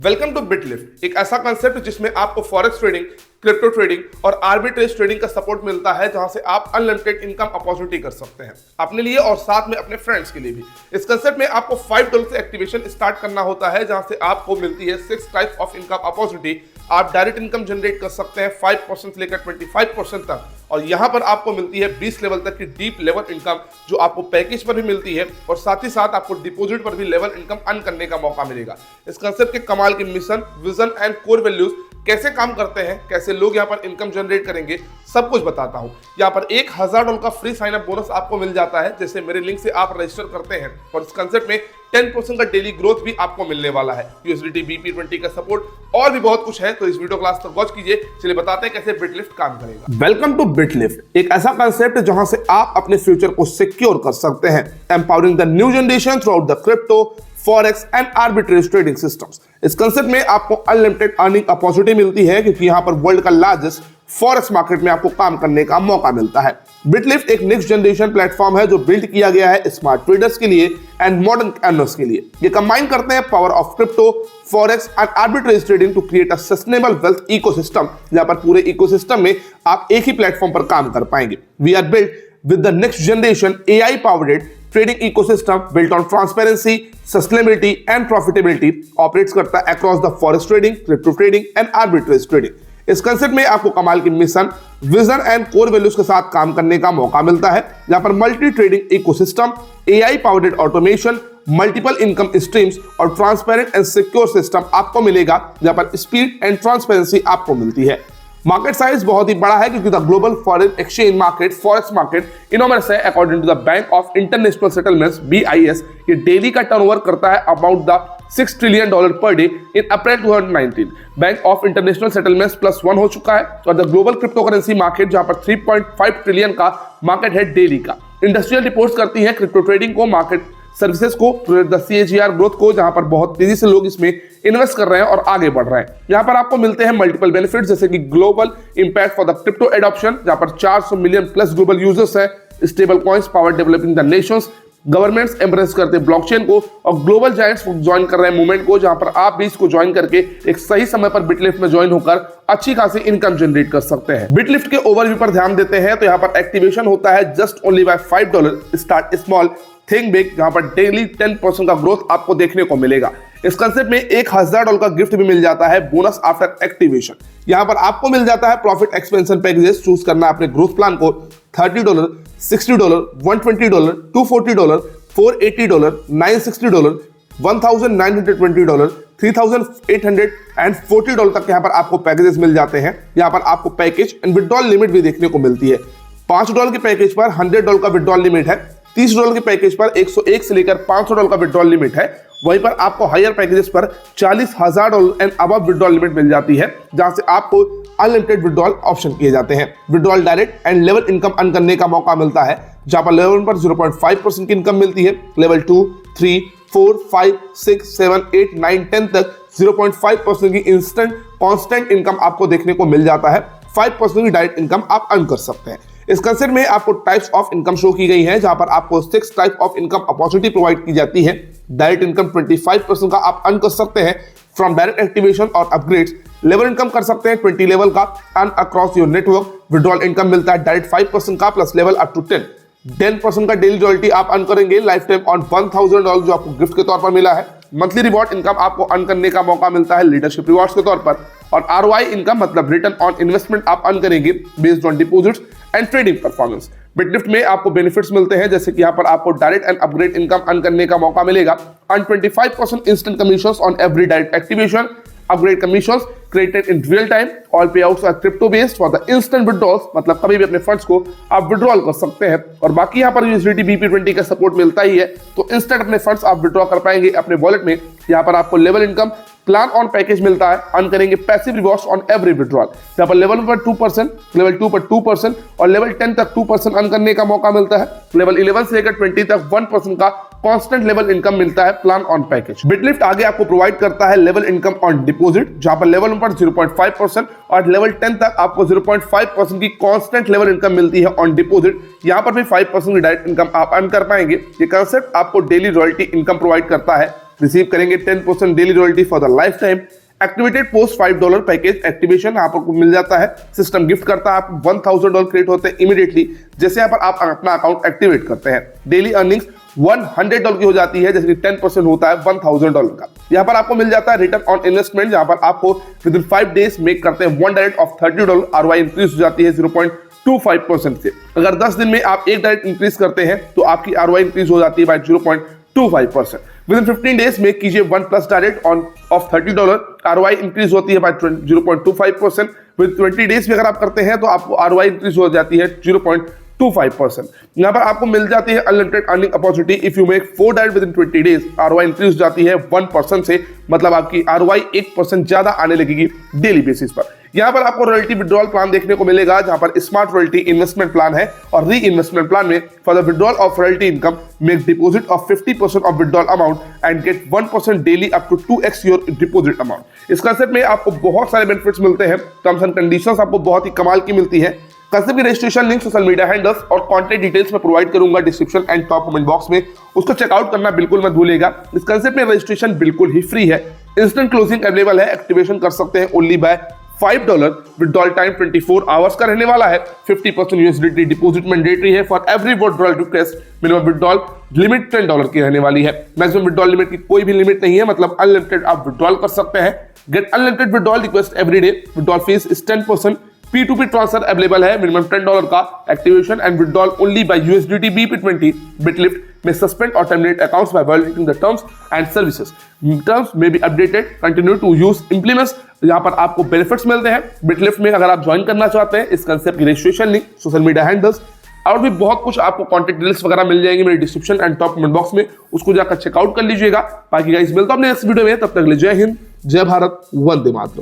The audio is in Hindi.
वेलकम टू बिटलिफ्ट, एक ऐसा कंसेप्ट जिसमें आपको फॉरेक्स ट्रेडिंग, क्रिप्टो ट्रेडिंग और आर्बिट्रेज ट्रेडिंग का सपोर्ट मिलता है, जहां से आप अनलिमिटेड इनकम अपॉर्चुनिटी कर सकते हैं अपने लिए और साथ में अपने फ्रेंड्स के लिए भी। इस कंसेप्ट में आपको $5 से एक्टिवेशन स्टार्ट करना होता है, जहां से आपको मिलती है 6 टाइप ऑफ इनकम अपॉर्चुनिटी। आप डायरेक्ट इनकम जनरेट कर सकते हैं 5% से लेकर 25% तक, और यहां पर आपको मिलती है 20 लेवल तक की डीप लेवल इनकम, जो आपको पैकेज पर भी मिलती है और साथ ही साथ आपको डिपॉजिट पर भी लेवल इनकम अर्न करने का मौका मिलेगा। इस कंसेप्ट के कमाल के mission, vision and core values कैसे काम करते हैं, कैसे लोग यहाँ पर इनकम जनरेट करेंगे, सब कुछ बताता हूँ। यहाँ पर $1000 का फ्री साइन अप बोनस आपको मिल जाता है, जैसे मेरे लिंक से आप रजिस्टर करते हैं, और इस कंसेप्ट में 10% का डेली ग्रोथ भी आपको मिलने वाला है, USDT BP20 का सपोर्ट और भी बहुत कुछ है। तो इस वीडियो क्लास तक वॉच कीजिए। चलिए बताते हैं कैसे बिटलिफ्ट काम करेगा। वेलकम टू बिटलिफ्ट, एक ऐसा कंसेप्ट जहां से आप अपने फ्यूचर को सिक्योर कर सकते हैं, empowering the new generation through out the crypto, forex and arbitrage trading systems. इस कंसेप्ट में आपको अनलिमिटेड अर्निंग अपॉर्चुनिटी मिलती है, क्योंकि यहां पर वर्ल्ड का लार्जेस्ट फॉरेक्स मार्केट में आपको काम करने का मौका मिलता है। बिटलिफ्ट एक नेक्स्ट जनरेशन प्लेटफॉर्म है जो बिल्ड किया गया है स्मार्ट ट्रेडर्स के लिए एंड मॉडर्न अर्नर्स के लिए। ये कंबाइन करते हैं power of crypto, forex and arbitrage trading to create a sustainable wealth ecosystem, जहां पर पूरे इकोसिस्टम में आप एक ही प्लेटफॉर्म पर काम कर पाएंगे। We are build with the next generation AI powered trading ecosystem built on transparency, sustainability and profitability, operates करता है across the forex trading, crypto trading and arbitrage trading। इस कंसेप्ट में आपको कमाल की mission, vision and core values के साथ काम करने का मौका मिलता है, जहां पर multi trading ecosystem, AI powered automation, multiple income streams और ट्रांसपेरेंट एंड सिक्योर सिस्टम आपको मिलेगा, जहां पर स्पीड एंड ट्रांसपेरेंसी आपको मिलती है। मार्केट साइज बहुत ही बड़ा है, क्योंकि the global foreign exchange market, forex market enormous है। According to the Bank of International Settlements BIS, ये डेली का टर्नओवर करता है about the $6 trillion per day in April 2019। Bank of International Settlements +1 हो चुका है, और the global crypto currency market जहां पर 3.5 ट्रिलियन का मार्केट है डेली का। इंडस्ट्रियल रिपोर्ट्स करती है क्रिप्टो ट्रेडिंग को, मार्केट सर्विसेज को, द CAGR ग्रोथ को, जहां पर बहुत तेजी से लोग इसमें इन्वेस्ट कर रहे हैं और आगे बढ़ रहे हैं। यहां पर आपको मिलते हैं मल्टीपल बेनिफिट्स, जैसे कि global impact for the crypto adoption, जहां पर 400 मिलियन प्लस ग्लोबल यूजर्स हैं, stable coins power developing the Nations, governments embrace करते हैं ब्लॉकचेन को, और ग्लोबल जायंट्स ज्वाइन कर रहे हैं मूवमेंट को, जहां पर आप भी इसको ज्वाइन करके एक सही समय पर बिटलिफ्ट में ज्वाइन होकर अच्छी खासी इनकम जनरेट कर सकते हैं। बिटलिफ्ट के ओवरव्यू पर ध्यान देते हैं तो यहां पर एक्टिवेशन होता है just only by $5। Start small think big, जहां पर डेली 10% का ग्रोथ आपको देखने को मिलेगा। इस कंसेप्ट में $1000 का गिफ्ट भी मिल जाता है, बोनस आफ्टर एक्टिवेशन। यहां पर आपको मिल जाता है प्रॉफिट एक्सपेंशन पैकेजेस, चूज करना है अपने ग्रोथ प्लान को। $30, $60, $120, $240, $480, $960, $1920, $3840 तक यहाँ पर आपको पैकेजेस मिल जाते हैं। यहाँ पर आपको पैकेज एंड विड्रॉल लिमिट भी देखने को मिलती है। $5 के पैकेज पर $100 का विड्रॉल लिमिट है, $30 के पैकेज पर 101 से लेकर $500 का विड्रॉल लिमिट है। वहीं पर आपको हायर पैकेजेस पर $40,000 एंड अबव विड्रॉल लिमिट मिल जाती है, जहां से आपको अनलिमिटेड विड्रॉल ऑप्शन किए जाते हैं। Withdrawal direct and level income earn करने का मौका मिलता है, जहां पर लेवल 1 पर 0.5% की इनकम मिलती है, लेवल 2, 3, 4, 5, 6, 7, 8, 9, 10 तक 0.5% की इंस्टेंट कांस्टेंट इनकम आपको देखने को मिल जाता है। 5% की डायरेक्ट इनकम आप अर्न कर सकते हैं। इस कंसेप्ट में आपको टाइप्स ऑफ इनकम शो की गई है, जहां पर आपको 6 type of income opportunity provide की जाती है। डायरेक्ट इनकम 25% का आप अर्न कर सकते हैं फ्रॉम डायरेक्ट एक्टिवेशन और अपग्रेड्स। लेवल इनकम कर सकते हैं 20 लेवल का earn across your network. Withdrawal income मिलता है डायरेक्ट 5% का प्लस लेवल अप टू 10% का डेली रॉयल्टी आप अर्न करेंगे लाइफ टाइम ऑन $1000, जो आपको गिफ्ट के तौर पर मिला है। मंथली रिवॉर्ड इनकम आपको अर्न करने का मौका मिलता है लीडरशिप रिवॉर्ड्स के तौर पर, और ROI इनकम मतलब रिटर्न ऑन इन्वेस्टमेंट आप अर्न करेंगे based on deposits and trading performance. Bitlift में आपको बेनिफिट्स मिलते हैं, जैसे कि यहाँ पर आपको direct and upgrade income earn करने का मौका मिलेगा। Earn 25% instant commissions on every direct activation, upgrade commissions created in real time, all payouts are crypto based for the instant withdrawals, मतलब कभी भी अपने फंड्स को आप विड्रॉल कर सकते हैं। और बाकी यहाँ पर USDT BP20 का सपोर्ट मिलता ही है, तो इंस्टेंट अपने फंड्स आप विड्रॉ कर पाएंगे अपने वॉलेट में। यहाँ पर आपको level income plan on package मिलता है, अर्न करेंगे passive rewards on every withdrawal. यहाँ पर लेवल 1 पर 2%, लेवल 2 पर 2% और लेवल 10 तक 2% अर्न करने का मौका मिलता है। लेवल 11 से लेकर 20 तक 1% का कांस्टेंट लेवल इनकम मिलता है प्लान ऑन पैकेज। बिटलिफ्ट आगे आपको प्रोवाइड करता है लेवल इनकम ऑन डिपॉजिट, जहां पर लेवल 1 पर 0.5% और लेवल 10 तक आपको 0.5% की कांस्टेंट लेवल इनकम मिलती है ऑन डिपॉजिट। यहां पर भी 5% की डायरेक्ट इनकम आप अर्न कर पाएंगे। ये कंसेप्ट आपको डेली रॉयल्टी इनकम प्रोवाइड करता है, रिसीव करेंगे 10% daily royalty for the life time. Activated post $5 package activation आपको मिल जाता है, सिस्टम गिफ्ट करता है, आप $1000 क्रिएट होते हैं इमीडिएटली जैसे यहाँ पर आप अपना अकाउंट एक्टिवेट करते हैं। डेली अर्निंग्स $100 की हो जाती है, जैसे कि 10% होता है $1000 का। यहाँ पर आपको मिल जाता है रिटर्न ऑन इन्वेस्टमेंट, जहाँ पर आपको विद इन 5 डेज मेक करते हैं $1 ऑफ $30, ROI इंक्रीज हो जाती है 0.25% से। अगर 10 दिन में आप $1 इंक्रीज करते हैं तो आपकी ROI इंक्रीज हो जाती है बाय 0.25%। विद इन 15 डेज में कीजिए $1+ direct on off $30, ROI increase होती है बाय 0.25%। विद 20 डेज में अगर आप करते हैं तो आपको ROI इंक्रीज हो जाती है 0.25%। यहाँ पर आपको मिल जाती है unlimited earning opportunity if you make 4 direct with in 20 days, ROI increase हो जाती है 1% से, मतलब आपकी ROI 1% ज्यादा आने लगेगी डेली बेसिस पर। यहाँ पर आपको रॉयल्टी विड्रॉल प्लान देखने को मिलेगा, जहां पर स्मार्ट रॉयल्टी इन्वेस्टमेंट प्लान है और री इन्वेस्टमेंट प्लान में for the withdrawal of royalty income make deposit of 50% of withdrawal amount and get 1% daily up to 2x your deposit amount. इस कंसेप्ट में आपको बहुत सारे बेनिफिट्स मिलते हैं, टर्म्स एंड कंडीशंस आपको बहुत ही कमाल की मिलती है। कंसेप्ट की registration link, social media handles और कॉन्टैक्ट डिटेल्स में प्रोवाइड करूंगा description and top comment box में, उसको चेकआउट करना बिल्कुल मत भूलिएगा। इस कंसेप्ट में रजिस्ट्रेशन बिल्कुल ही फ्री है, इंस्टेंट क्लोजिंग अवेलेबल है, एक्टिवेशन कर सकते हैं only by $5, withdrawal time 24 hours का रहने वाला है, 50% USDT डिपॉजिट मैंडेटरी है for every withdrawal request, minimum withdrawal limit $10 की रहने वाली है, मैक्सिमम विड्रॉल लिमिट की कोई भी लिमिट नहीं है, मतलब अनलिमिटेड आप विड्रॉल कर सकते हैं। Get unlimited withdrawal request every day, withdrawal fees is 10%, P2P transfer available है, मिनिमम $10 का, activation and withdrawal only by USDT BP20। Bitlift में सस्पेंड और terminate accounts by violating the terms and services, terms में be updated, continue to use implements. यहाँ पर आपको बेनिफिट्स मिलते हैं बिटलिफ्ट में अगर आप ज्वाइन करना चाहते हैं। इस कंसेप्ट की registration link, social media handles और भी बहुत कुछ आपको कॉन्टैक्ट डिटेल्स वगैरह मिल जाएंगे मेरे description and top comment box में, उसको जाकर चेकआउट कर लीजिएगा। बाकी गाइस मिलता हूं अपने नेक्स्ट वीडियो में, तब तक के लिए जय हिंद, जय भारत, वंदे मातरम।